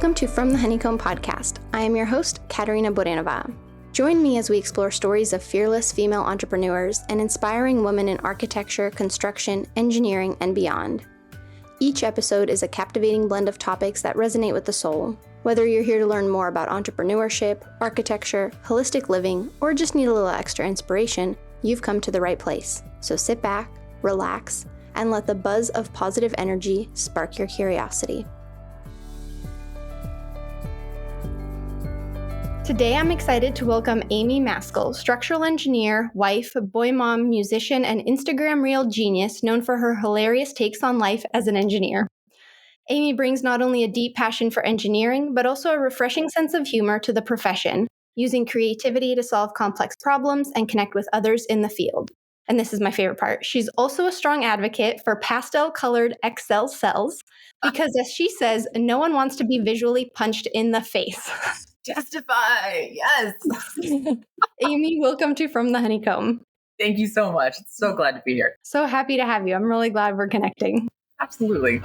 Welcome to From the Honeycomb podcast. I am your host, Katerina Borenova. Join me as we explore stories of fearless female entrepreneurs and inspiring women in architecture, construction, engineering, and beyond. Each episode is a captivating blend of topics that resonate with the soul. Whether you're here to learn more about entrepreneurship, architecture, holistic living, or just need a little extra inspiration, you've come to the right place. So sit back, relax, and let the buzz of positive energy spark your curiosity. Today, I'm excited to welcome Amy Maskell, structural engineer, wife, boy mom, musician, and Instagram reel genius known for her hilarious takes on life as an engineer. Amy brings not only a deep passion for engineering, but also a refreshing sense of humor to the profession, using creativity to solve complex problems and connect with others in the field. And this is my favorite part. She's also a strong advocate for pastel-colored Excel cells because, as she says, no one wants to be visually punched in the face. Testify. Yes. Amy, welcome to From the Honeycomb. Thank you so much. So glad to be here. So happy to have you. I'm really glad we're connecting. Absolutely.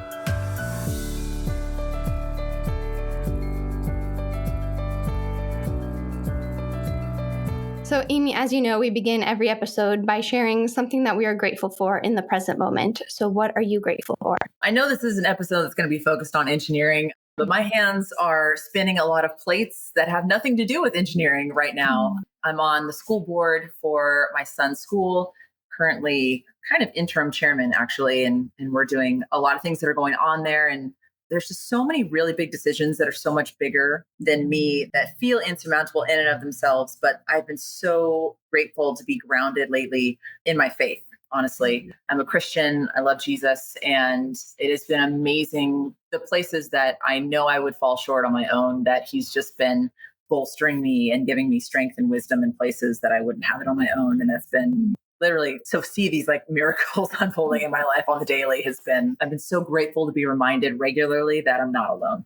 So, Amy, as you know, we begin every episode by sharing something that we are grateful for in the present moment. So what are you grateful for? I know this is an episode that's going to be focused on engineering, but my hands are spinning a lot of plates that have nothing to do with engineering right now. I'm on the school board for my son's school, currently kind of interim chairman, actually, and we're doing a lot of things that are going on there. And there's just so many really big decisions that are so much bigger than me that feel insurmountable in and of themselves. But I've been so grateful to be grounded lately in my faith. Honestly, I'm a Christian. I love Jesus. And it has been amazing. The places that I know I would fall short on my own, that he's just been bolstering me and giving me strength and wisdom in places that I wouldn't have it on my own. And that's been literally to see these like miracles unfolding in my life on the daily I've been so grateful to be reminded regularly that I'm not alone.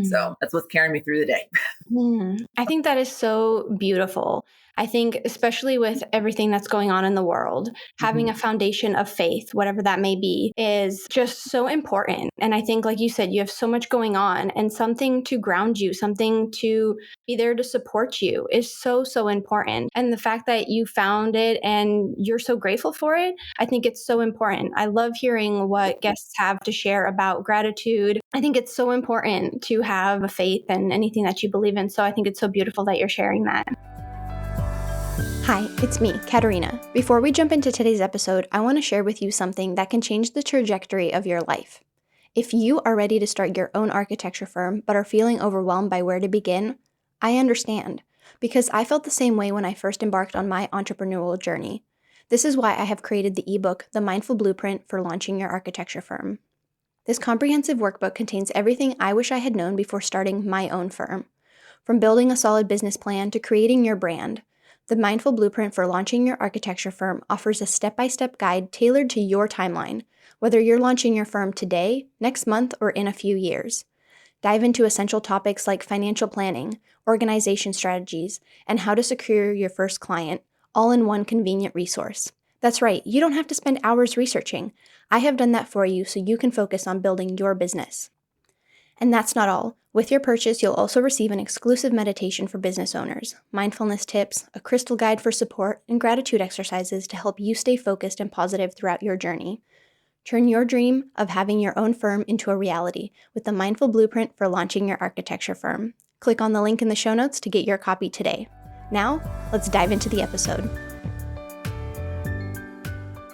So that's what's carrying me through the day. I think that is so beautiful. I think especially with everything that's going on in the world, having a foundation of faith, whatever that may be, is just so important. And I think, like you said, you have so much going on, and something to ground you, something to be there to support you is so, so important. And the fact that you found it and you're so grateful for it, I think it's so important. I love hearing what guests have to share about gratitude. I think it's so important to have a faith and anything that you believe in. So I think it's so beautiful that you're sharing that. Hi, it's me, Katerina. Before we jump into today's episode, I want to share with you something that can change the trajectory of your life. If you are ready to start your own architecture firm but are feeling overwhelmed by where to begin, I understand, because I felt the same way when I first embarked on my entrepreneurial journey. This is why I have created the ebook, The Mindful Blueprint for Launching Your Architecture Firm. This comprehensive workbook contains everything I wish I had known before starting my own firm. From building a solid business plan to creating your brand, the Mindful Blueprint for Launching Your Architecture Firm offers a step-by-step guide tailored to your timeline, whether you're launching your firm today, next month, or in a few years. Dive into essential topics like financial planning, organization strategies, and how to secure your first client, all in one convenient resource. That's right, you don't have to spend hours researching. I have done that for you so you can focus on building your business. And that's not all. With your purchase, you'll also receive an exclusive meditation for business owners, mindfulness tips, a crystal guide for support, and gratitude exercises to help you stay focused and positive throughout your journey. Turn your dream of having your own firm into a reality with the Mindful Blueprint for Launching Your Architecture Firm. Click on the link in the show notes to get your copy today. Now, let's dive into the episode.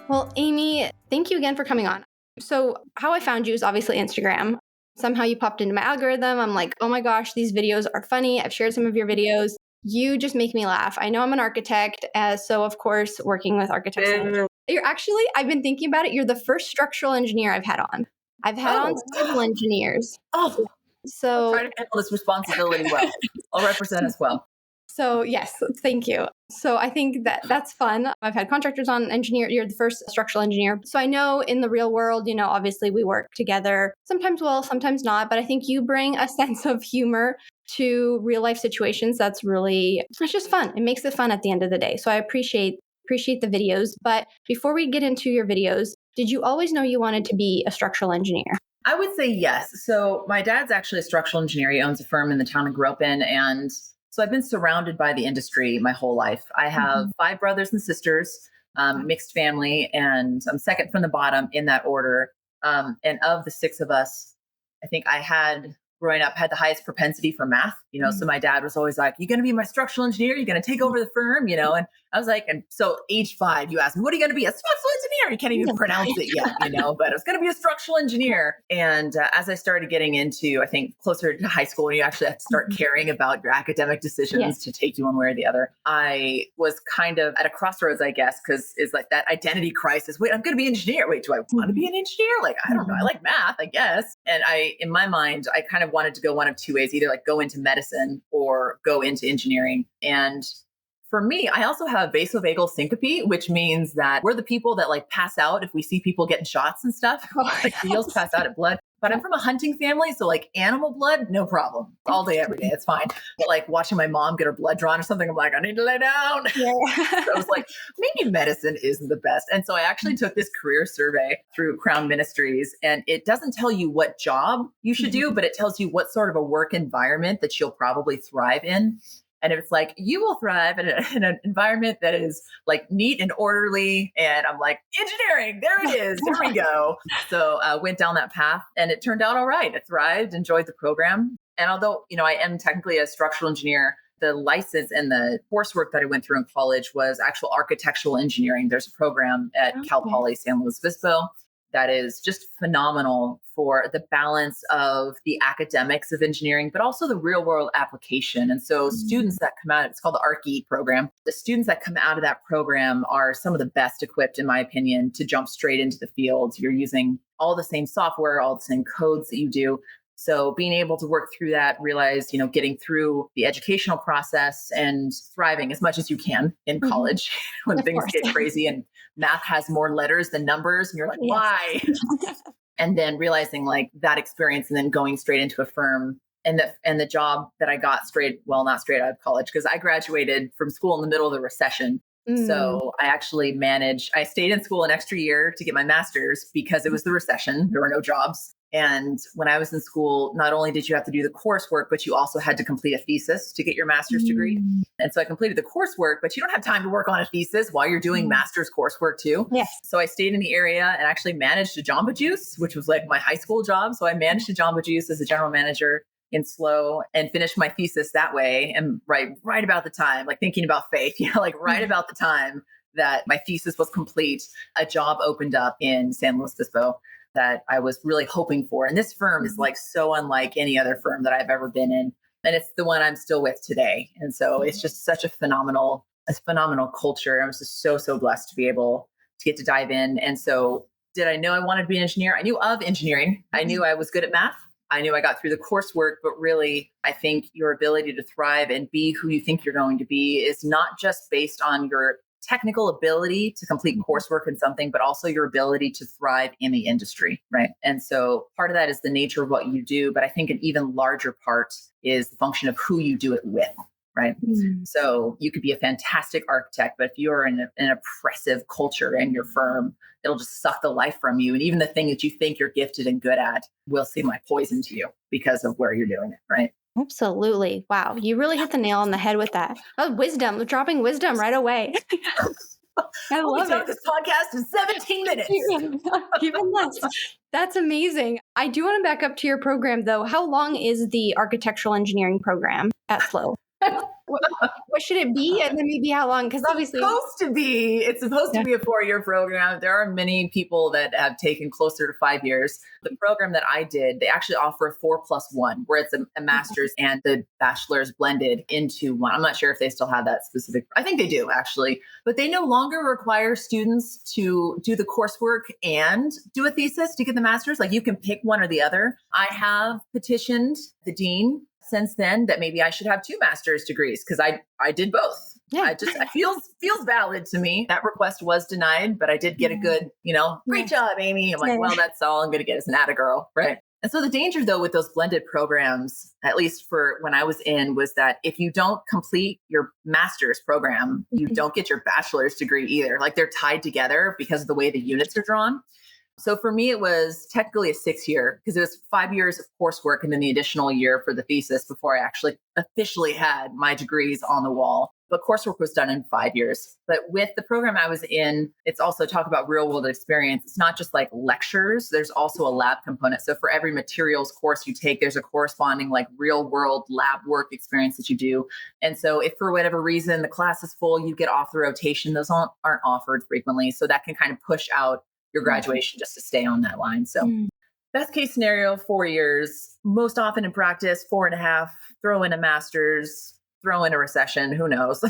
Well, Amy, thank you again for coming on. So how I found you is obviously Instagram. Somehow you popped into my algorithm. I'm like, oh my gosh, these videos are funny. I've shared some of your videos. You just make me laugh. I know I'm an architect, so of course, working with architects. You're actually, I've been thinking about it. You're the first structural engineer I've had on. I've had on civil engineers. So I'll try to handle this responsibility well. I'll represent us well. So yes, thank you. So I think that's fun. I've had contractors on, engineer. You're the first structural engineer. So I know in the real world, obviously we work together, sometimes well, sometimes not, but I think you bring a sense of humor to real life situations. It's just fun. It makes it fun at the end of the day. So I appreciate the videos. But before we get into your videos, did you always know you wanted to be a structural engineer? I would say yes. So my dad's actually a structural engineer. He owns a firm in the town I grew up in. And so I've been surrounded by the industry my whole life. I have Mhm. five brothers and sisters, mixed family, and I'm second from the bottom in that order. And of the six of us, I think I had growing up had the highest propensity for math. So Mm. my dad was always like, "You going to be my structural engineer? You're going to take over the firm?" And I was like, and so age five, you asked me, "What are you going to be? A structural engineer?" You can't even pronounce it yet, but I was going to be a structural engineer. And as I started getting into, I think closer to high school, when you actually have to start Mhm. caring about your academic Yeah. decisions to take you one way or the other, I was kind of at a crossroads, I guess, because it's like that identity crisis. Wait, I'm going to be an engineer. Wait, do I want to be Mhm. an engineer? Like, I don't know. I Mhm. like math, I guess. And in my mind, I kind of wanted to go one of two ways, either like go into medicine or go into engineering. And for me, I also have vasovagal syncope, which means that we're the people that like pass out if we see people getting shots and stuff. Oh my Like seals gosh. pass out at blood. But I'm Yeah. from a hunting family, so like animal blood, no problem. All day, every day, it's fine. But like watching my mom get her blood drawn or something, I'm like, I need to lay down. So I Yeah. was like, maybe medicine isn't the best. And so I actually took this career survey through Crown Ministries, and it doesn't tell you what job you should do, Mhm. but it tells you what sort of a work environment that you'll probably thrive in. And it's like, you will thrive in an environment that is like neat and orderly. And I'm like, engineering, there it is. Here we go. So I went down that path and it turned out all right. I thrived, enjoyed the program. And although, I am technically a structural engineer, the license and the coursework that I went through in college was actual architectural engineering. There's a program at Cal Okay. Poly San Luis Obispo that is just phenomenal for the balance of the academics of engineering, but also the real world application. And so Mhm. students that come out, it's called the ARCE program. The students that come out of that program are some of the best equipped, in my opinion, to jump straight into the field. You're using all the same software, all the same codes that you do. So being able to work through that, realize, getting through the educational process and thriving as much as you can in Mhm. college when Of things course. get crazy and math has more letters than numbers. And you're like, Yes. why? And then realizing like that experience and then going straight into a firm and the job that I got not straight out of college, because I graduated from school in the middle of the recession. Mm. So I stayed in school an extra year to get my master's because it was the recession. There were no jobs. And when I was in school, not only did you have to do the coursework, but you also had to complete a thesis to get your master's degree. Mm. And so I completed the coursework, but you don't have time to work on a thesis while you're doing Mm. master's coursework too. Yes. So I stayed in the area and actually managed a Jamba Juice, which was like my high school job. So I managed a Jamba Juice as a general manager in SLO and finished my thesis that way. And right about the time, like thinking about faith, like right Mhm. about the time that my thesis was complete, a job opened up in San Luis Obispo that I was really hoping for. And this firm is Mhm. like so unlike any other firm that I've ever been in. And it's the one I'm still with today. And so it's just such a phenomenal culture. I was just so, so blessed to be able to get to dive in. And so did I know I wanted to be an engineer? I knew of engineering. I knew I was good at math. I knew I got through the coursework, but really, I think your ability to thrive and be who you think you're going to be is not just based on your technical ability to complete Mhm. coursework in something, but also your ability to thrive in the industry, right? And so part of that is the nature of what you do, but I think an even larger part is the function of who you do it with, right? Mm. So you could be a fantastic architect, but if you're in an oppressive culture in your firm, it'll just suck the life from you. And even the thing that you think you're gifted and good at will seem like poison to you because of where you're doing it, right? Absolutely. Wow. You really hit the nail on the head with that. Oh, wisdom, dropping wisdom right away. I We'll be love done it. with this podcast in 17 minutes. Even less. That's amazing. I do want to back up to your program, though. How long is the architectural engineering program at SLO? What, what should it be? And then maybe how long? Because obviously, It's supposed to yeah. be a 4-year program. There are many people that have taken closer to 5 years. The program that I did, they actually offer a 4+1, where it's a master's and the bachelor's blended into one. I'm not sure if they still have that specific. I think they do actually, but they no longer require students to do the coursework and do a thesis to get the master's. Like you can pick one or the other. I have petitioned the dean since then that maybe I should have two master's degrees because I did both. Yeah. It feels valid to me. That request was denied, but I did get a good, great Yes. job, Amy. I'm like, Yeah. well, that's all I'm going to get as an atta girl, right? And so the danger though with those blended programs, at least for when I was in, was that if you don't complete your master's program, you Mhm. don't get your bachelor's degree either. Like they're tied together because of the way the units are drawn. So for me, it was technically a 6 year because it was 5 years of coursework and then the additional year for the thesis before I actually officially had my degrees on the wall. But coursework was done in 5 years. But with the program I was in, it's also talk about real world experience. It's not just like lectures, there's also a lab component. So for every materials course you take, there's a corresponding like real world lab work experience that you do. And so if for whatever reason the class is full, you get off the rotation, those aren't offered frequently. So that can kind of push out your graduation just to stay on that line. So best case scenario, 4 years, most often in practice, 4.5, throw in a master's, throw in a recession, who knows?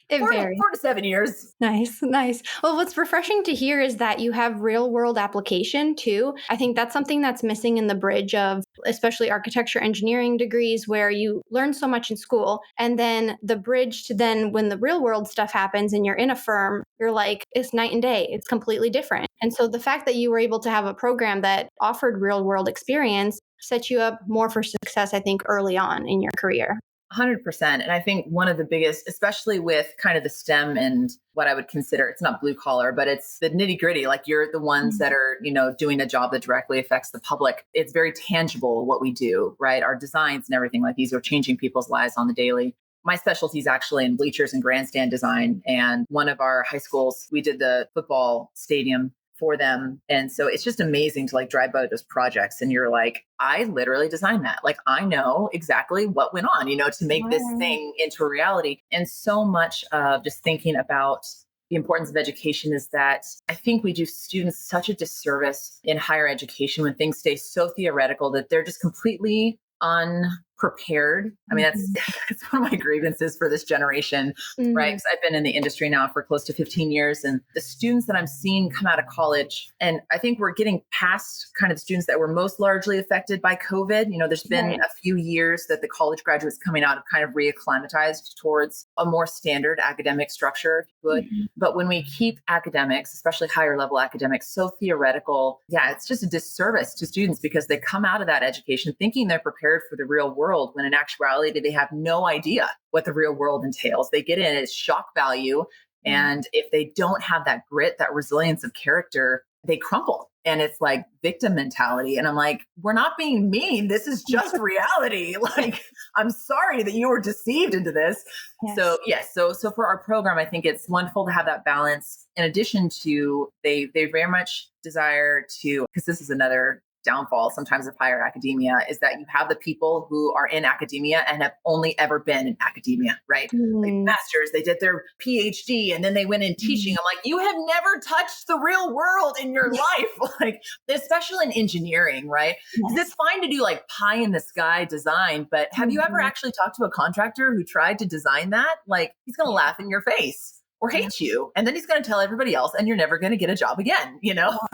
It four, varies. 4 to 7 years. Nice, nice. Well, what's refreshing to hear is that you have real world application too. I think that's something that's missing in the bridge of especially architecture engineering degrees where you learn so much in school and then the bridge to then when the real world stuff happens and you're in a firm, you're like, it's night and day. It's completely different. And so the fact that you were able to have a program that offered real world experience set you up more for success, I think, early on in your career. 100%. And I think one of the biggest, especially with kind of the STEM and what I would consider, it's not blue collar, but it's the nitty gritty. Like you're the ones that are, doing a job that directly affects the public. It's very tangible what we do, right? Our designs and everything like these are changing people's lives on the daily. My specialty is actually in bleachers and grandstand design. And one of our high schools, we did the football stadium for them. And so it's just amazing to like drive by those projects and you're like, I literally designed that. Like I know exactly what went on, to make this thing into a reality. And so much of just thinking about the importance of education is that I think we do students such a disservice in higher education when things stay so theoretical that they're just completely unprepared. I mean, that's one of my grievances for this generation, right? Because I've been in the industry now for close to 15 years and the students that I'm seeing come out of college, and I think we're getting past kind of students that were most largely affected by COVID. There's been a few years that the college graduates coming out have kind of reacclimatized towards a more standard academic structure, if you would. But when we keep academics, especially higher level academics, so theoretical, it's just a disservice to students because they come out of that education thinking they're prepared for the real world when in actuality they have no idea what the real world entails. They get in as shock value. And if they don't have that grit, that resilience of character, they crumple. And it's like victim mentality. And I'm like, we're not being mean. This is just reality. Like, I'm sorry that you were deceived into this. Yes. So yes. So for our program, I think it's wonderful to have that balance. In addition to, they very much desire to, because this is another downfall sometimes of higher academia, is that you have the people who are in academia and have only ever been in academia, right? Like masters, they did their PhD and then they went in teaching. I'm like, you have never touched the real world in your life, like especially in engineering, right? Because it's fine to do like pie in the sky design, but have you ever actually talked to a contractor who tried to design that? Like he's going to laugh in your face or hate you. And then he's going to tell everybody else and you're never going to get a job again,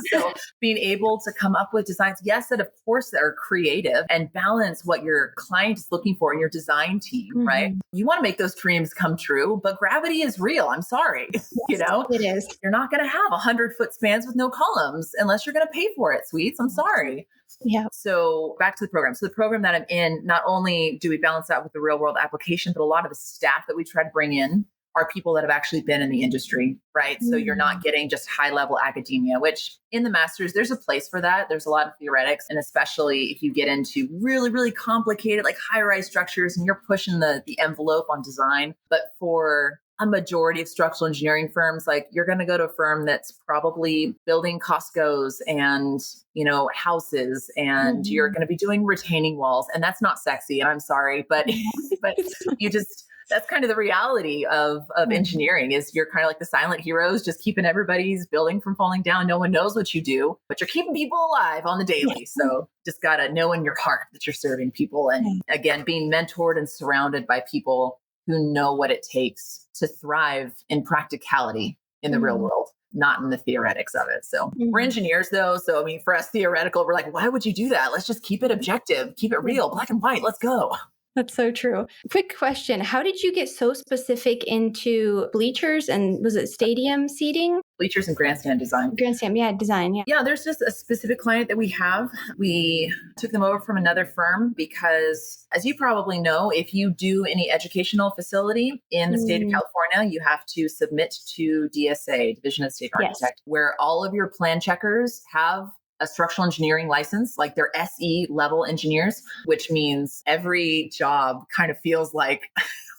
So being able to come up with designs, yes, that of course are creative and balance what your client is looking for in your design team, right? You want to make those dreams come true, but gravity is real. I'm sorry. It is. You're not going to have 100-foot spans with no columns unless you're going to pay for it, sweets. I'm sorry. Yeah. So back to the program. So the program that I'm in, not only do we balance that with the real world application, but a lot of the staff that we try to bring in are people that have actually been in the industry, right? So you're not getting just high level academia, which in the master's, there's a place for that. There's a lot of theoretics. And especially if you get into really, really complicated, like high rise structures and you're pushing the envelope on design. But for a majority of structural engineering firms, like you're going to go to a firm that's probably building Costco's and, houses, and you're going to be doing retaining walls. And that's not sexy. And I'm sorry, but you just, that's kind of the reality of engineering is you're kind of like the silent heroes, just keeping everybody's building from falling down. No one knows what you do, but you're keeping people alive on the daily. So just got to know in your heart that you're serving people. And again, being mentored and surrounded by people who know what it takes to thrive in practicality in the real world, not in the theoretics of it. So we're engineers though. So, I mean, for us theoretical, we're like, why would you do that? Let's just keep it objective, keep it real, black and white. Let's go. That's so true. Quick question. How did you get so specific into bleachers and was it stadium seating? Bleachers and grandstand design. Grandstand, yeah, design, yeah. Yeah, there's just a specific client that we have. We took them over from another firm because, as you probably know, if you do any educational facility in the state of California, you have to submit to DSA, Division of State Yes. Architect, where all of your plan checkers have a structural engineering license, like they're SE level engineers, which means every job kind of feels like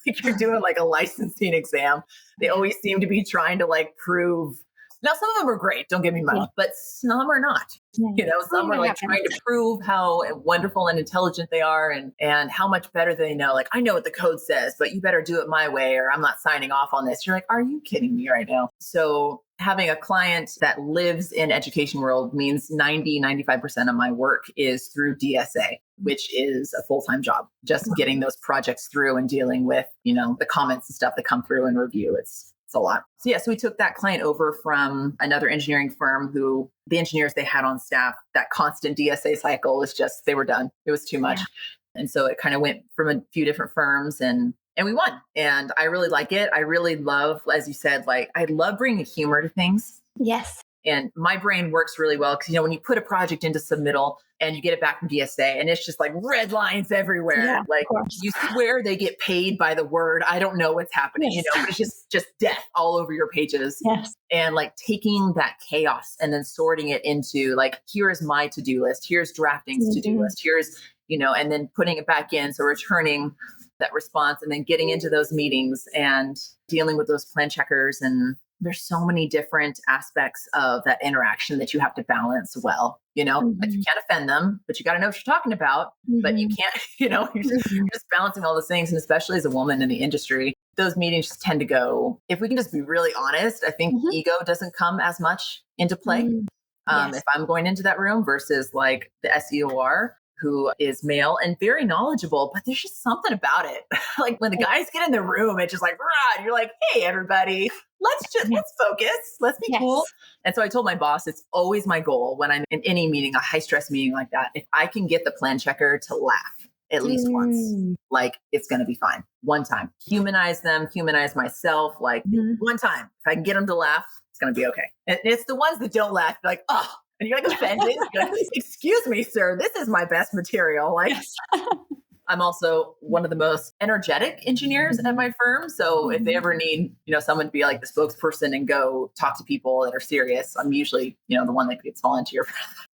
like you're doing like a licensing exam. They always seem to be trying to like prove. Now, some of them are great, don't get me wrong, but some are not. You know, some are like trying to prove how wonderful and intelligent they are and how much better they know. Like, I know what the code says, but you better do it my way or I'm not signing off on this. You're like, are you kidding me right now? So having a client that lives in education world means 95% of my work is through DSA, which is a full-time job, just getting those projects through and dealing with, you know, the comments and stuff that come through and review. It's a lot. So yeah, so we took that client over from another engineering firm who the engineers they had on staff, that constant DSA cycle was just, they were done. It was too much. Yeah. And so it kind of went from a few different firms and we won. And I really like it. I really love, as you said, like I love bringing humor to things. Yes. And my brain works really well because, you know, when you put a project into submittal and you get it back from DSA and it's just like red lines everywhere, like you swear they get paid by the word. I don't know what's happening, you know, but it's just death all over your pages. Yes. And like taking that chaos and then sorting it into like, here is my to-do list. Here's drafting's to-do list. Here's, you know, and then putting it back in. So returning that response and then getting into those meetings and dealing with those plan checkers. And there's so many different aspects of that interaction that you have to balance well, you know, like you can't offend them, but you got to know what you're talking about, but you can't, you know, you're just balancing all those things. And especially as a woman in the industry, those meetings just tend to go, if we can just be really honest, I think ego doesn't come as much into play. If I'm going into that room versus like the SEOR, who is male and very knowledgeable, but there's just something about it. Like when the guys get in the room, it's just like, rah, and you're like, hey, everybody, let's focus. Let's be cool. And so I told my boss, it's always my goal when I'm in any meeting, a high stress meeting like that, if I can get the plan checker to laugh at least once, like it's going to be fine. One time, humanize them, humanize myself. Like one time, if I can get them to laugh, it's going to be okay. And it's the ones that don't laugh, like, oh, and you're like offended. You're like, excuse me, sir, this is my best material. Like, I'm also one of the most energetic engineers at my firm. So if they ever need, you know, someone to be like the spokesperson and go talk to people that are serious, I'm usually, you know, the one that gets volunteer.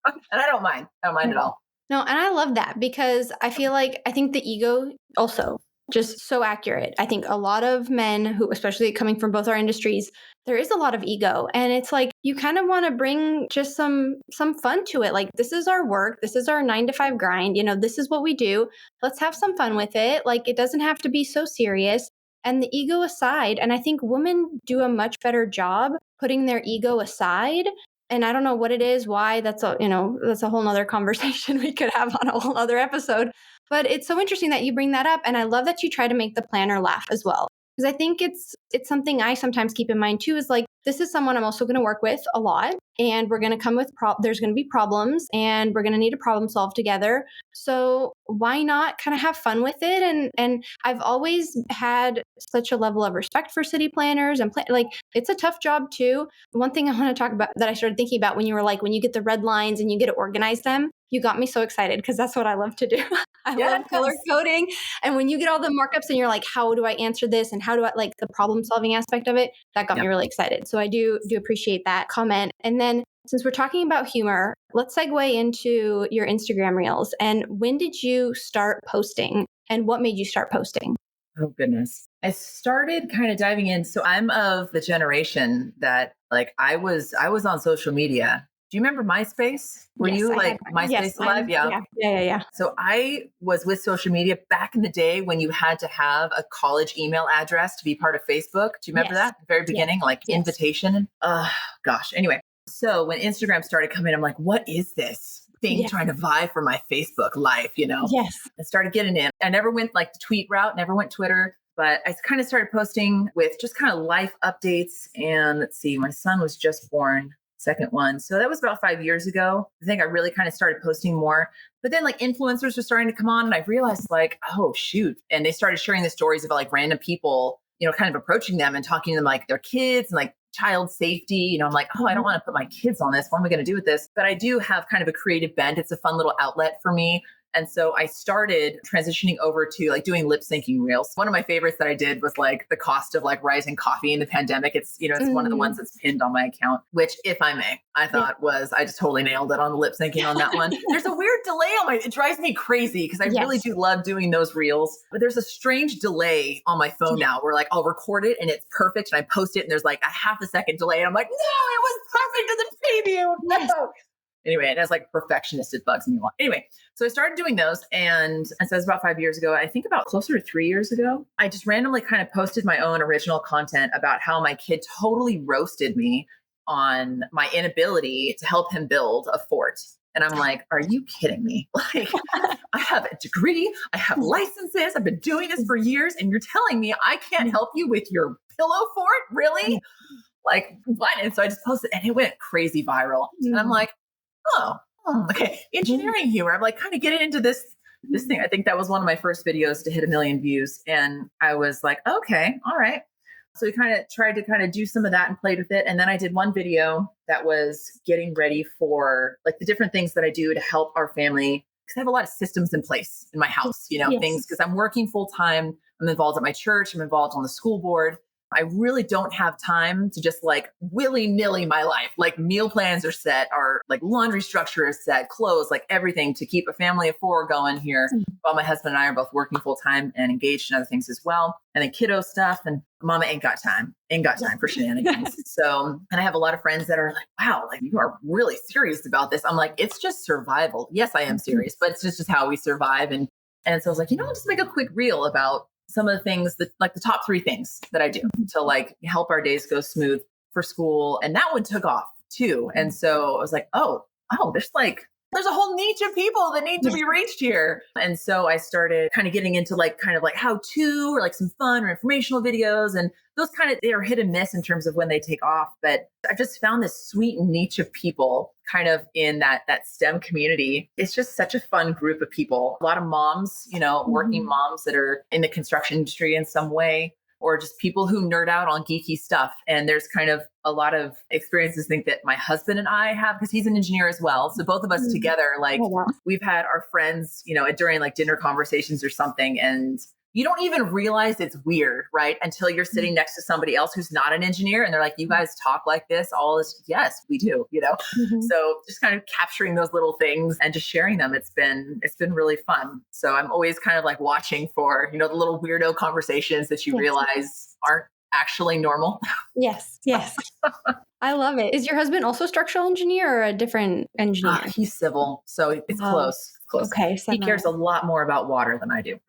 And I don't mind. I don't mind at all. No, and I love that because I think the ego also just so accurate. I think a lot of men who, especially coming from both our industries, there is a lot of ego. And it's like, you kind of want to bring just some fun to it. Like, this is our work. This is our 9-to-5 grind. You know, this is what we do. Let's have some fun with it. Like, it doesn't have to be so serious. And the ego aside, and I think women do a much better job putting their ego aside. And I don't know what it is, why. That's a whole nother conversation we could have on a whole other episode. But it's so interesting that you bring that up. And I love that you try to make the planner laugh as well. Because I think it's something I sometimes keep in mind too, is like, this is someone I'm also going to work with a lot. And we're going to come with, there's going to be problems and we're going to need to problem solve together. So why not kind of have fun with it? And I've always had such a level of respect for city planners and like, it's a tough job too. One thing I want to talk about that I started thinking about when you were like, when you get the red lines and you get to organize them, you got me so excited because that's what I love to do. I love color coding. And when you get all the markups and you're like, how do I answer this? And how do I like the problem solving aspect of it? That got me really excited. So I do appreciate that comment. And then since we're talking about humor, let's segue into your Instagram reels. And when did you start posting and what made you start posting? Oh, goodness. I started kind of diving in. So I'm of the generation that like I was on social media. Do you remember MySpace? Were you like MySpace alive? Yeah. So I was with social media back in the day when you had to have a college email address to be part of Facebook. Do you remember that? The very beginning, invitation. Gosh. Anyway, so when Instagram started coming, I'm like, what is this thing trying to vie for my Facebook life? You know? Yes. I started getting in. I never went like the tweet route, never went Twitter. But I kind of started posting with just kind of life updates. And let's see, my son was just born second one. So that was about 5 years ago. I think I really kind of started posting more. But then like influencers were starting to come on and I realized like, oh shoot. And they started sharing the stories about like random people, kind of approaching them and talking to them like their kids and like child safety. I'm like, oh, I don't want to put my kids on this. What am I going to do with this? But I do have kind of a creative bent. It's a fun little outlet for me. And so I started transitioning over to like doing lip syncing reels. One of my favorites that I did was like the cost of like rising coffee in the pandemic. It's, it's one of the ones that's pinned on my account, which if I may, I thought I just totally nailed it on the lip syncing on that one. There's a weird delay it drives me crazy because I really do love doing those reels, but there's a strange delay on my phone now where like I'll record it and it's perfect and I post it and there's like a half a second delay. And I'm like, no, it was perfect in the preview. No. Anyway, and as like perfectionist, it bugs me a lot. Anyway, so I started doing those. And so it was about 5 years ago. I think about closer to 3 years ago, I just randomly kind of posted my own original content about how my kid totally roasted me on my inability to help him build a fort. And I'm like, are you kidding me? Like, I have a degree, I have licenses, I've been doing this for years, and you're telling me I can't help you with your pillow fort? Really? Like, what? And so I just posted and it went crazy viral. And I'm like, oh, okay. Engineering humor. I'm like kind of getting into this thing. I think that was one of my first videos to hit 1 million views. And I was like, okay, all right. So we kind of tried to kind of do some of that and played with it. And then I did one video that was getting ready for like the different things that I do to help our family. Because I have a lot of systems in place in my house, things because I'm working full time. I'm involved at my church. I'm involved on the school board. I really don't have time to just like willy-nilly my life. Like meal plans are set, our like laundry structure is set, clothes, like everything to keep a family of 4 going here while my husband and I are both working full time and engaged in other things as well. And then kiddo stuff and mama ain't got time for shenanigans. So, and I have a lot of friends that are like, wow, like you are really serious about this. I'm like, it's just survival. Yes, I am serious, but it's just how we survive. And so I was like, I'll just make a quick reel about some of the things that like the top 3 things that I do to like help our days go smooth for school. And that one took off too. And so I was like, oh, there's a whole niche of people that need to be reached here. And so I started kind of getting into like how to or like some fun or informational videos. And those they are hit and miss in terms of when they take off. But I've just found this sweet niche of people kind of in that STEM community. It's just such a fun group of people. A lot of moms, working moms that are in the construction industry in some way, or just people who nerd out on geeky stuff. And there's kind of a lot of experiences, I think, that my husband and I have, because he's an engineer as well. So both of us together, like we've had our friends, during like dinner conversations or something. And you don't even realize it's weird, right? Until you're sitting next to somebody else who's not an engineer and they're like, you guys talk like this, all this. Yes, we do, So just kind of capturing those little things and just sharing them. It's been really fun. So I'm always kind of like watching for, the little weirdo conversations that you realize aren't actually normal. Yes. I love it. Is your husband also structural engineer or a different engineer? He's civil. So it's close. Okay. He cares a lot more about water than I do.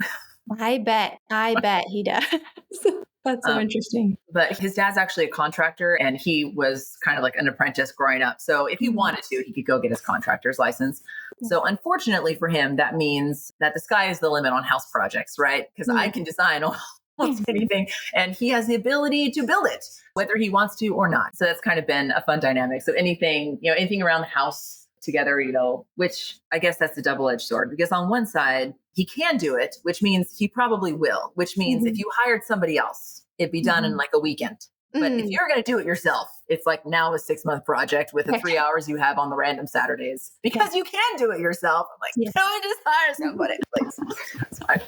I bet he does. That's so interesting. But his dad's actually a contractor and he was kind of like an apprentice growing up. So if he wanted to, he could go get his contractor's license. So unfortunately for him, that means that the sky is the limit on house projects, right? Because I can design almost anything and he has the ability to build it, whether he wants to or not. So that's kind of been a fun dynamic. So anything around the house together, which I guess that's the double-edged sword, because on one side, he can do it, which means he probably will, which means if you hired somebody else, it'd be done in like a weekend. But if you're going to do it yourself, it's like now a 6-month project with the 3 hours you have on the random Saturdays because you can do it yourself. I'm like, can I just hire somebody, please? It's fine.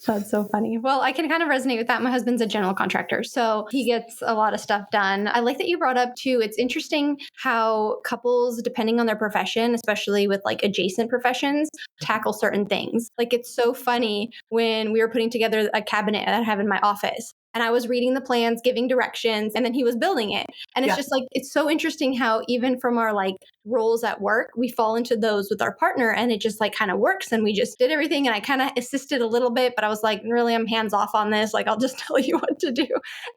That's so funny. Well, I can kind of resonate with that. My husband's a general contractor, so he gets a lot of stuff done. I like that you brought up too. It's interesting how couples, depending on their profession, especially with like adjacent professions, tackle certain things. Like it's so funny when we were putting together a cabinet that I have in my office. And I was reading the plans, giving directions, and then he was building it. And it's just like, it's so interesting how even from our like roles at work, we fall into those with our partner and it just like kind of works. And we just did everything. And I kind of assisted a little bit, but I was like, really, I'm hands off on this. Like, I'll just tell you what to do.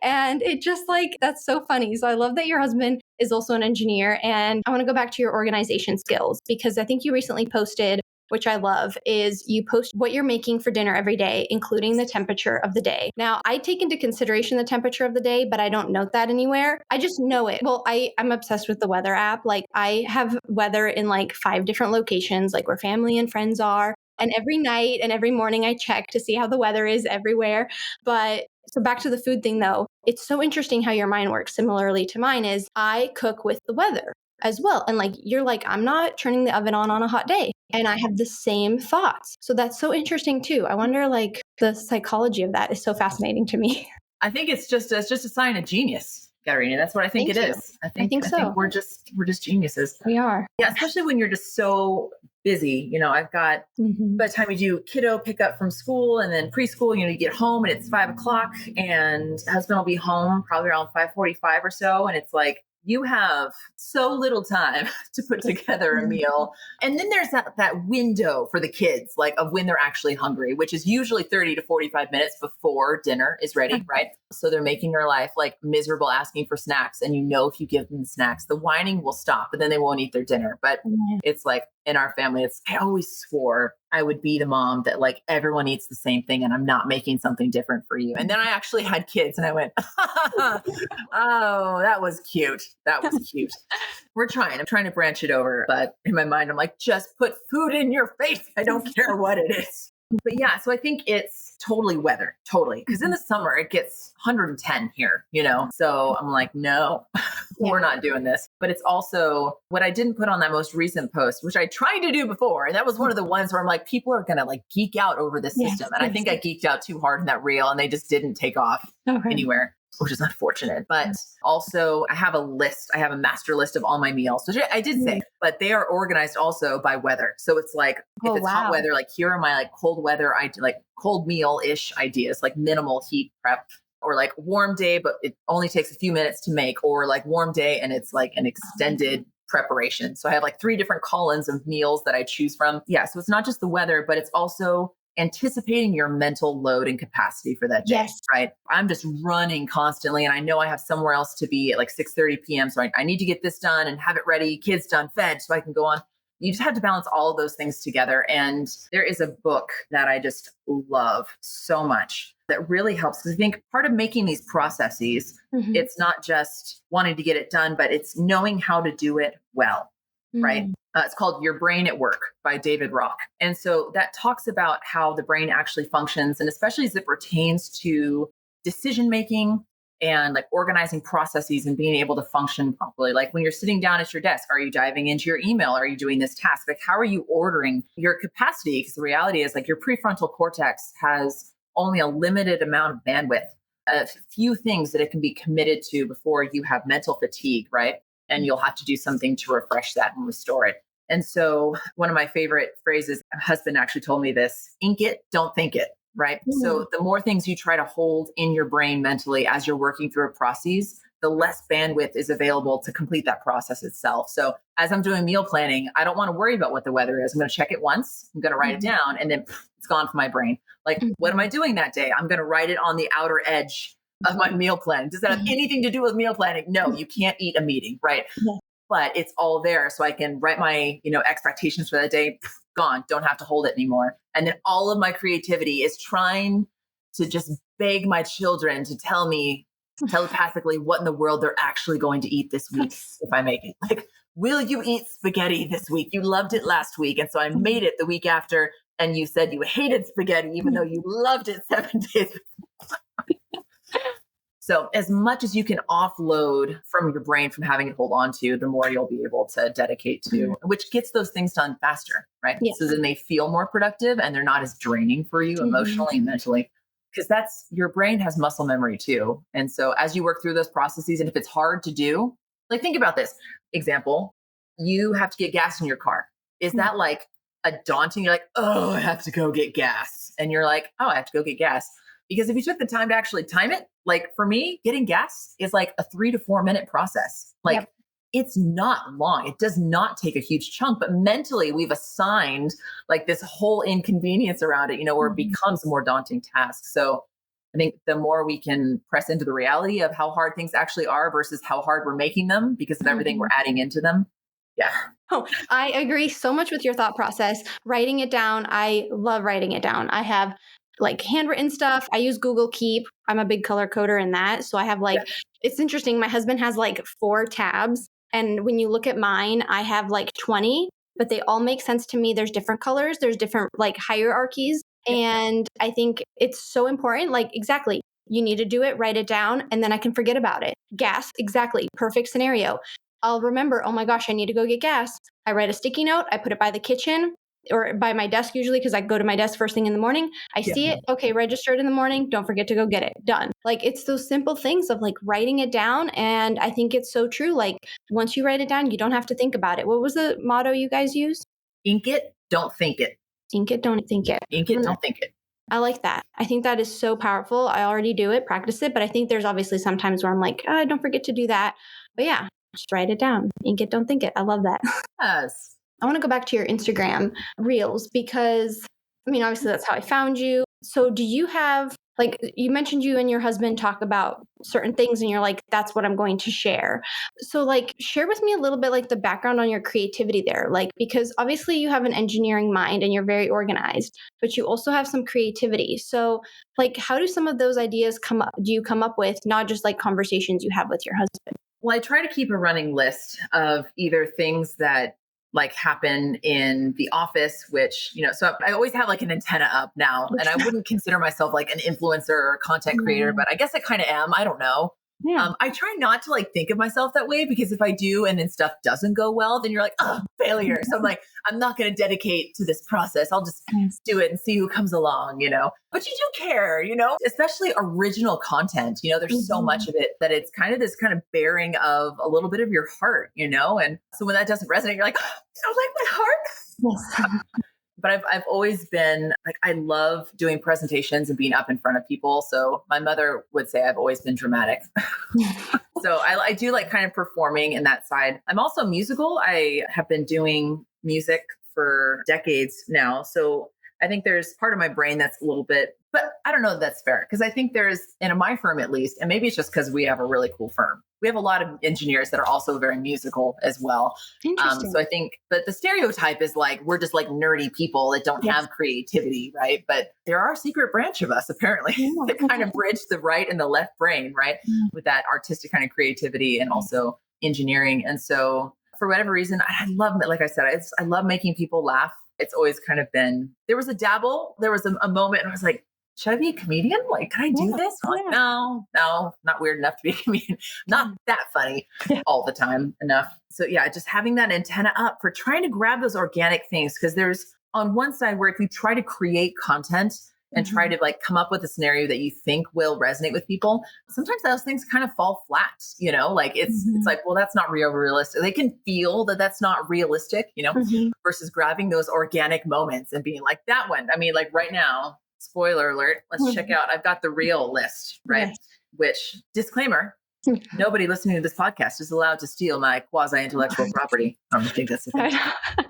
And it just like, that's so funny. So I love that your husband is also an engineer. And I want to go back to your organization skills because I think you recently posted which I love, is you post what you're making for dinner every day, including the temperature of the day. Now, I take into consideration the temperature of the day, but I don't note that anywhere. I just know it. Well, I'm obsessed with the weather app. Like, I have weather in like 5 different locations, like where family and friends are. And every night and every morning I check to see how the weather is everywhere. But so back to the food thing though, it's so interesting how your mind works. Similarly to mine is I cook with the weather as well. And like, you're like, I'm not turning the oven on a hot day. And I have the same thoughts. So that's so interesting too. I wonder, like, the psychology of that is so fascinating to me. I think it's just a sign of genius, Katarina. That's what I think Thank it you. is. I I think think so. we're just geniuses. We are. Yeah, especially when you're just so busy. I've got by the time you do kiddo pickup from school and then preschool, you get home and it's 5 o'clock and husband will be home probably around 5:45 or so. And it's like, you have so little time to put together a meal. And then there's that window for the kids, like of when they're actually hungry, which is usually 30 to 45 minutes before dinner is ready, right? So they're making their life like miserable asking for snacks. And if you give them the snacks, the whining will stop, but then they won't eat their dinner. But it's like in our family, I always swore I would be the mom that like everyone eats the same thing and I'm not making something different for you. And then I actually had kids and I went, oh, that was cute. That was cute. I'm trying to branch it over. But in my mind, I'm like, just put food in your face. I don't care what it is. But yeah, so I think it's totally weather, totally. Because in the summer, it gets 110 here, So I'm like, no, we're not doing this. But it's also what I didn't put on that most recent post, which I tried to do before. And that was one of the ones where I'm like, people are going to like geek out over this system. And I think I geeked out too hard in that reel and they just didn't take off anywhere, which is unfortunate. But also I have a master list of all my meals, which I did say, but they are organized also by weather. So it's like, if it's hot weather, like here are my like cold weather, like cold meal-ish ideas, like minimal heat prep, or like warm day, but it only takes a few minutes to make, or like warm day and it's like an extended preparation. So I have like 3 different columns of meals that I choose from. Yeah. So it's not just the weather, but it's also anticipating your mental load and capacity for that day, right? I'm just running constantly and I know I have somewhere else to be at like 6:30 p.m. So I need to get this done and have it ready, kids done, fed, so I can go on. You just have to balance all of those things together. And there is a book that I just love so much that really helps. I think part of making these processes, it's not just wanting to get it done, but it's knowing how to do it well, right? It's called Your Brain at Work by David Rock. And so that talks about how the brain actually functions, and especially as it pertains to decision-making and like organizing processes and being able to function properly. Like when you're sitting down at your desk, are you diving into your email? Are you doing this task? Like, how are you ordering your capacity? Because the reality is like your prefrontal cortex has only a limited amount of bandwidth, a few things that it can be committed to before you have mental fatigue, right? And you'll have to do something to refresh that and restore it. And so one of my favorite phrases, my husband actually told me this: ink it, don't think it. Right. So the more things you try to hold in your brain mentally as you're working through a process, the less bandwidth is available to complete that process itself. So as I'm doing meal planning, I don't want to worry about what the weather is. I'm going to check it once. I'm going to write it down and then it's gone from my brain. Like, what am I doing that day? I'm going to write it on the outer edge of my meal plan. Does that have anything to do with meal planning? No, you can't eat a meeting. Right. But it's all there. So I can write my, expectations for that day. Gone. Don't have to hold it anymore. And then all of my creativity is trying to just beg my children to tell me telepathically what in the world they're actually going to eat this week if I make it. Like, will you eat spaghetti this week? You loved it last week. And so I made it the week after. And you said you hated spaghetti, even though you loved it 7 days. So as much as you can offload from your brain from having it hold on to, the more you'll be able to dedicate to, which gets those things done faster, right? Yes. So then they feel more productive and they're not as draining for you emotionally and mentally, because your brain has muscle memory too. And so as you work through those processes, and if it's hard to do, like think about this example, you have to get gas in your car. Is that like a daunting, you're like, oh, I have to go get gas. And you're like, oh, I have to go get gas. Because if you took the time to actually time it, like for me, getting gas is like a 3 to 4 minute process. Like it's not long. It does not take a huge chunk, but mentally we've assigned like this whole inconvenience around it, where it becomes a more daunting task. So I think the more we can press into the reality of how hard things actually are versus how hard we're making them because of everything we're adding into them, Yeah. Oh, I agree so much with your thought process. Writing it down, I love writing it down. I have like handwritten stuff. I use Google Keep. I'm a big color coder in that. So I have Yeah. like, it's interesting. My husband has like 4 tabs. And when you look at mine, I have like 20, but they all make sense to me. There's different colors, there's different like hierarchies. Yeah. And I think it's so important. Like, exactly. You need to do it, write it down, and then I can forget about it. Gas, exactly. Perfect scenario. I'll remember, oh my gosh, I need to go get gas. I write a sticky note, I put it by the kitchen or by my desk usually because I go to my desk first thing in the morning. I Yeah. see it, okay, registered in the morning, don't forget to go get it. Done. Like it's those simple things of like writing it down. And I think it's so true. Like once you write it down, you don't have to think about it. What was the motto you guys use? Ink it, don't think it. Think it, don't think it. Ink it, don't think it. I like that. I think that is so powerful. I already do it, practice it, but I think there's obviously some times where I'm like, oh, don't forget to do that. But yeah, just write it down. Ink it, don't think it. I love that. Yes. I want to go back to your Instagram reels because, I mean, obviously that's how I found you. So do you have, like, you mentioned you and your husband talk about certain things and you're like, that's what I'm going to share. So, like, share with me a little bit, like, the background on your creativity there. Like, because obviously you have an engineering mind and you're very organized, but you also have some creativity. So, like, how do some of those ideas come up? Do you come up with not just like conversations you have with your husband? Well, I try to keep a running list of either things that like happen in the office, which, so I always have like an antenna up now, and I wouldn't consider myself like an influencer or content creator, but I guess I kind of am. I don't know. Yeah. I try not to like think of myself that way because if I do and then stuff doesn't go well, then you're like, oh, failure. So I'm like, I'm not going to dedicate to this process. I'll just do it and see who comes along. But you do care, especially original content. There's so much of it that it's kind of this kind of bearing of a little bit of your heart, and so when that doesn't resonate, you're like, oh, you don't like my heart? Yes. But I've always been like, I love doing presentations and being up in front of people. So my mother would say I've always been dramatic. So I do like kind of performing in that side. I'm also musical. I have been doing music for decades now. So I think there's part of my brain that's a little bit, but I don't know if that's fair because I think there's, in my firm at least, and maybe it's just because we have a really cool firm. We have a lot of engineers that are also very musical as well. Interesting. So I think that the stereotype is like, we're just like nerdy people that don't have creativity, right? But there are a secret branch of us, apparently, that kind of bridge the right and the left brain, right? With that artistic kind of creativity and also engineering. And so for whatever reason, I love, like I said, I love making people laugh. It's always kind of been, there was a moment and I was like, should I be a comedian? Like, can I do this? Like, no, not weird enough to be a comedian. Not that funny all the time enough. So yeah, just having that antenna up for trying to grab those organic things. Cause there's on one side where if you try to create content and try to like come up with a scenario that you think will resonate with people, sometimes those things kind of fall flat, like it's like, well, that's not realistic. They can feel that that's not realistic, versus grabbing those organic moments and being like that one. I mean, like right now, spoiler alert, let's check out. I've got the reel list, right? Yes. Which, disclaimer, nobody listening to this podcast is allowed to steal my quasi-intellectual property. I don't think that's the thing.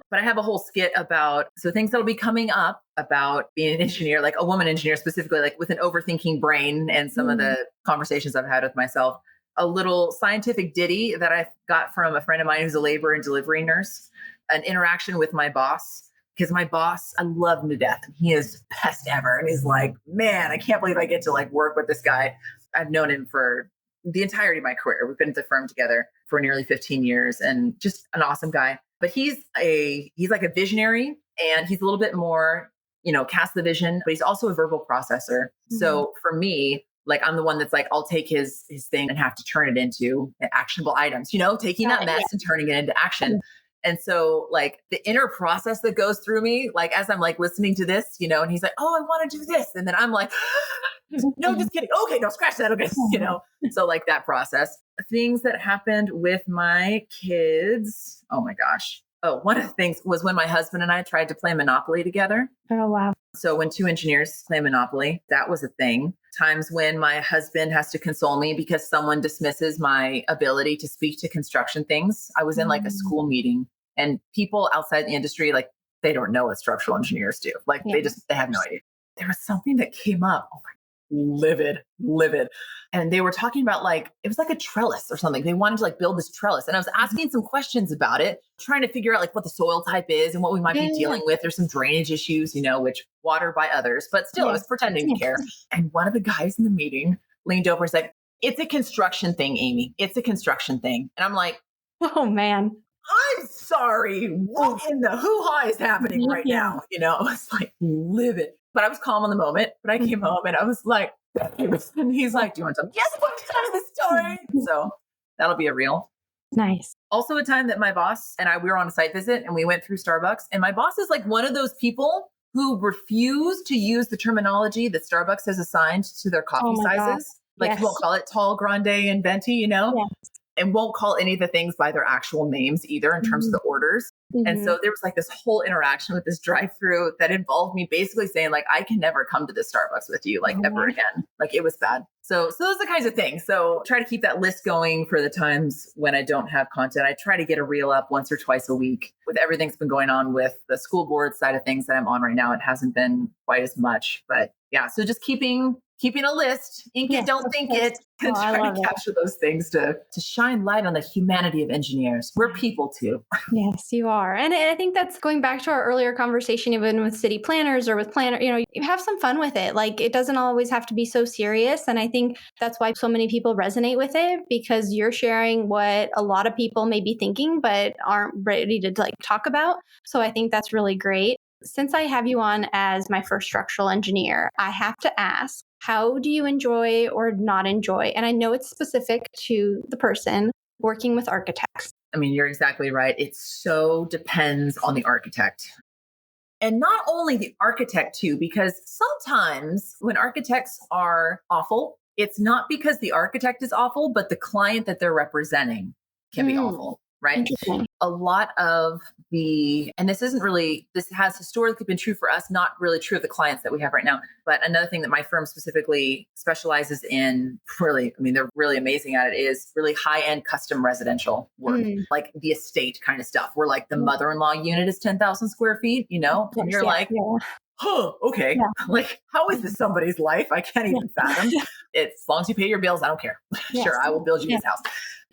But I have a whole skit about, so things that'll be coming up about being an engineer, like a woman engineer specifically, like with an overthinking brain and some of the conversations I've had with myself. A little scientific ditty that I got from a friend of mine who's a labor and delivery nurse, an interaction with my boss. Because my boss, I love him to death. He is best ever. And he's like, man, I can't believe I get to like work with this guy. I've known him for the entirety of my career. We've been at the firm together for nearly 15 years and just an awesome guy. But he's like a visionary and he's a little bit more, cast the vision, but he's also a verbal processor. So for me, like I'm the one that's like, I'll take his thing and have to turn it into actionable items, taking that mess and turning it into action. And so like the inner process that goes through me, like as I'm like listening to this, and he's like, oh, I want to do this. And then I'm like, no, just kidding. Okay, no, scratch that. Okay. So like that process. Things that happened with my kids. Oh my gosh. Oh, one of the things was when my husband and I tried to play Monopoly together. Oh, wow. So when two engineers play Monopoly, that was a thing. Times when my husband has to console me because someone dismisses my ability to speak to construction things. I was in like a school meeting and people outside the industry, like they don't know what structural engineers do. Like they have no idea. There was something that came up. Oh my, livid, livid. And they were talking about like, it was like a trellis or something. They wanted to like build this trellis. And I was asking some questions about it, trying to figure out like what the soil type is and what we might Yeah, be yeah, dealing with. There's some drainage issues, which water by others, but still I yeah. was pretending to Yeah. care. And one of the guys in the meeting leaned over and said, "It's a construction thing, Amy. It's a construction thing." And I'm like, Oh man. I'm sorry. Oh, What in the hoo-ha is happening right yeah. now? I was like livid, but I was calm in the moment. But I came Mhm. home and I was like, and he's like, "Do you want to tell me?" Yes, I want to tell you the story. So that'll be a reel. Nice. Also, a time that my boss and we were on a site visit and we went through Starbucks. And my boss is like one of those people who refuse to use the terminology that Starbucks has assigned to their Oh coffee my God. sizes. Like he Yes. won't call it tall, grande, and venti, Yeah. and won't call any of the things by their actual names either in terms of Mhm. the orders. And Mhm. so there was like this whole interaction with this drive-through that involved me basically saying like, I can never come to this Starbucks with you like Oh, ever wow. again. Like it was bad. So those are the kinds of things. So try to keep that list going for the times when I don't have content. I try to get a reel up once or twice a week. With everything that's been going on with the school board side of things that I'm on right now, it hasn't been quite as much. But yeah, so just keeping a list, ink it, Yes, don't of think course. it, Oh, and I try to love it. capture those things to shine light on the humanity of engineers. We're people too. Yes, you are. And I think that's going back to our earlier conversation, even with city planners or with planner, you have some fun with it. Like it doesn't always have to be so serious. And I think that's why so many people resonate with it because you're sharing what a lot of people may be thinking, but aren't ready to like talk about. So I think that's really great. Since I have you on as my first structural engineer, I have to ask, how do you enjoy or not enjoy? And I know it's specific to the person working with architects. I mean, you're exactly right. It so depends on the architect. And not only the architect, too, because sometimes when architects are awful, it's not because the architect is awful, but the client that they're representing can be Mm, awful, right? interesting. A lot of and this has historically been true for us, not really true of the clients that we have right now. But another thing that my firm specifically specializes in, really, I mean, they're really amazing at it, is really high end custom residential work, Mm, like the estate kind of stuff, where like the yeah, mother in law unit is 10,000 square feet, of and course. you're Yeah. like, Yeah. huh, okay. Yeah. Like, how is this somebody's life? I can't even fathom. Yeah. It's as long as you pay your bills, I don't care. Yes. Sure, I will build you Yeah. this house.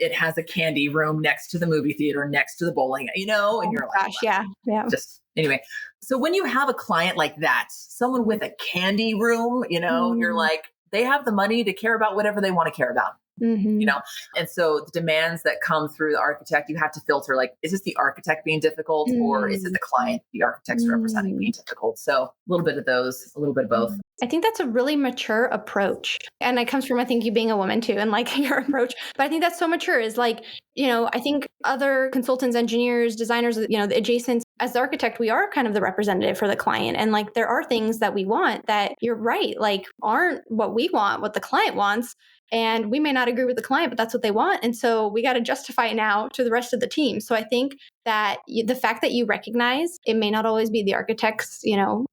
It has a candy room next to the movie theater, next to the bowling, and Oh you're my like, gosh. Yeah. Yeah. just anyway. So when you have a client like that, someone with a candy room, you're Mm, like, they have the money to care about whatever they want to care about you mm-hmm. know and so the demands that come through the architect, you have to filter, like, is this the architect being difficult, or is it Mm, the client the architect's representing mm. being difficult? So a little bit of those, a little bit of both. I think that's a really mature approach. And it comes from, I think, you being a woman too, and like your approach. But I think that's so mature is like, I think other consultants, engineers, designers, the adjacent, as the architect, we are kind of the representative for the client. And like, there are things that we want that you're right, like aren't what we want, what the client wants. And we may not agree with the client, but that's what they want. And so we got to justify it now to the rest of the team. So I think that the fact that you recognize it may not always be the architect's,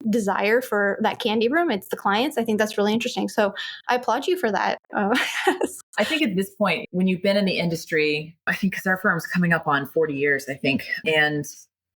desire for that candy room, it's the clients. I think that's really interesting. So I applaud you for that. I think at this point, when you've been in the industry, I think because our firm's coming up on 40 years, I think, and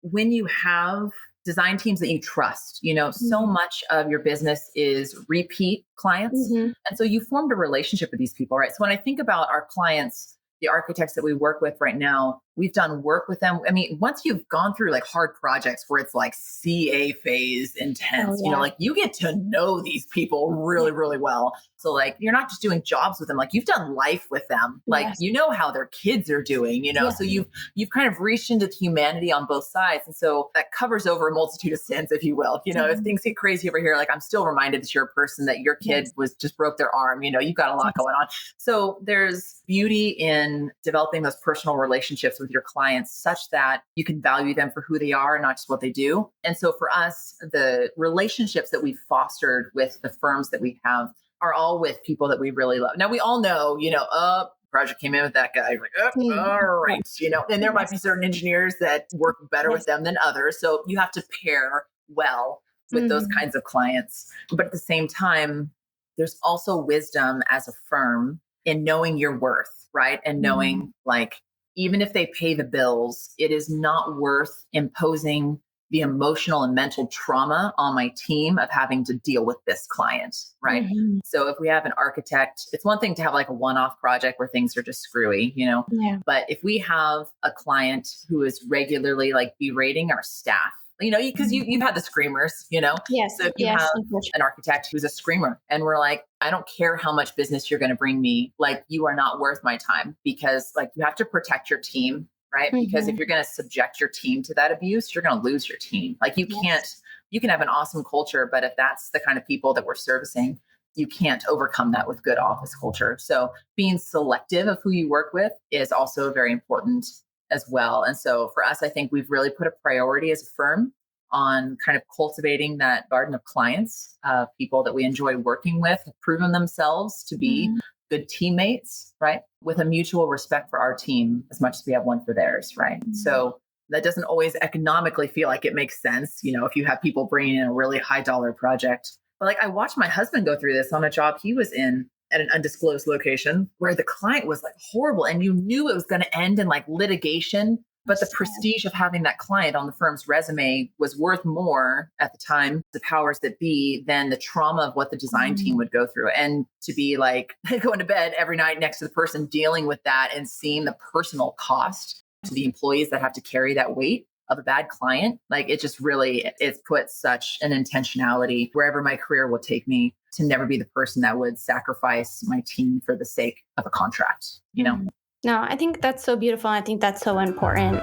when you have design teams that you trust, so much of your business is repeat clients. Mhm. And so you formed a relationship with these people, right? So when I think about our clients, the architects that we work with right now, we've done work with them. I mean, once you've gone through like hard projects where it's like CA phase Oh intense, yeah. like you get to know these people really, really well. So like you're not just doing jobs with them, like you've done life with them. Like Yes. you know how their kids are doing, Yeah. so you've kind of reached into humanity on both sides. And so that covers over a multitude of sins, if you will. If things get crazy over here, like I'm still reminded that you're a person, that your kid Yes. was just broke their arm, you've got a lot Yes. going on. So there's beauty in developing those personal relationships with your clients such that you can value them for who they are and not just what they do. And so for us, the relationships that we've fostered with the firms that we have are all with people that we really love. Now we all know, project came in with that guy. You're like, oh, Mm. all right, and there might Yes. be certain engineers that work better with Yes. them than others. So you have to pair well with those Mhm. kinds of clients. But at the same time, there's also wisdom as a firm in knowing your worth, right? And Mhm. knowing like, even if they pay the bills, it is not worth imposing the emotional and mental trauma on my team of having to deal with this client, right? Mm-hmm. So if we have an architect, it's one thing to have like a one-off project where things are just screwy, Yeah. but if we have a client who is regularly like berating our staff, because you've had the screamers, Yes. So if you Yes. have an architect who's a screamer and we're like, I don't care how much business you're going to bring me, like you are not worth my time, because like you have to protect your team, right? Because if you're going to subject your team to that abuse, you're going to lose your team. Like you can have an awesome culture, but if that's the kind of people that we're servicing, you can't overcome that with good office culture. So being selective of who you work with is also very important as well. And so for us, I think we've really put a priority as a firm on kind of cultivating that garden of clients, people that we enjoy working with, have proven themselves to be good teammates, right? With a mutual respect for our team as much as we have one for theirs, right? So that doesn't always economically feel like it makes sense, if you have people bringing in a really high dollar project. But like I watched my husband go through this on a job he was in at an undisclosed location where the client was like horrible and you knew it was going to end in like litigation. But the prestige of having that client on the firm's resume was worth more at the time, the powers that be, than the trauma of what the design team would go through. And to be like going to bed every night next to the person dealing with that and seeing the personal cost to the employees that have to carry that weight of a bad client, like it just really, it's put such an intentionality wherever my career will take me to never be the person that would sacrifice my team for the sake of a contract, No, I think that's so beautiful. I think that's so important.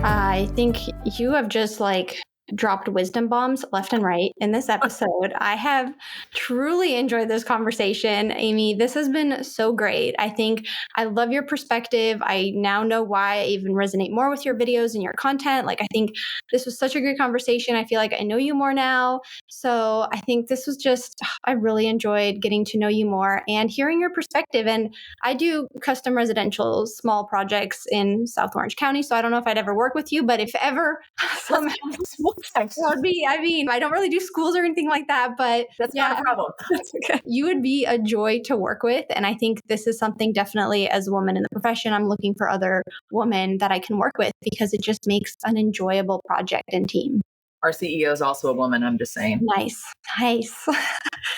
I think you have just like dropped wisdom bombs left and right in this episode. I have truly enjoyed this conversation. Amy, this has been so great. I think I love your perspective. I now know why I even resonate more with your videos and your content. Like, I think this was such a great conversation. I feel like I know you more now. So I think this was I really enjoyed getting to know you more and hearing your perspective. And I do custom residential small projects in South Orange County. So I don't know if I'd ever work with you, but if ever somehow would be, I don't really do schools or anything like that, but that's not a problem. Okay. You would be a joy to work with. And I think this is something definitely as a woman in the profession, I'm looking for other women that I can work with because it just makes an enjoyable project and team. Our CEO is also a woman, I'm just saying. Nice.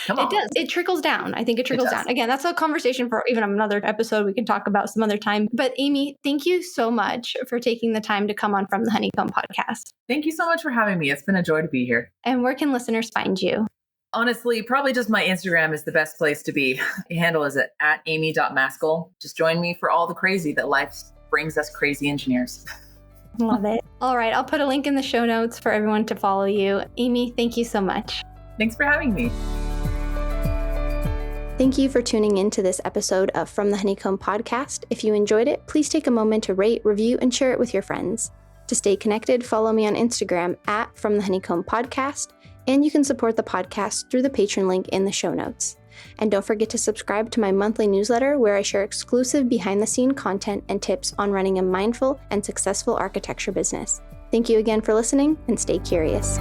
Come on. It does. It trickles down. I think it trickles down. Again, that's a conversation for even another episode we can talk about some other time. But Amy, thank you so much for taking the time to come on From the Honeycomb podcast. Thank you so much for having me. It's been a joy to be here. And where can listeners find you? Honestly, probably just my Instagram is the best place to be. The handle is at amy.maskell. Just join me for all the crazy that life brings us crazy engineers. Love it. All right. I'll put a link in the show notes for everyone to follow you. Amy, thank you so much. Thanks for having me. Thank you for tuning in to this episode of From the Honeycomb podcast. If you enjoyed it, please take a moment to rate, review, and share it with your friends. To stay connected, follow me on Instagram at From the Honeycomb podcast, and you can support the podcast through the Patreon link in the show notes. And don't forget to subscribe to my monthly newsletter where I share exclusive behind-the-scene content and tips on running a mindful and successful architecture business. Thank you again for listening, and stay curious.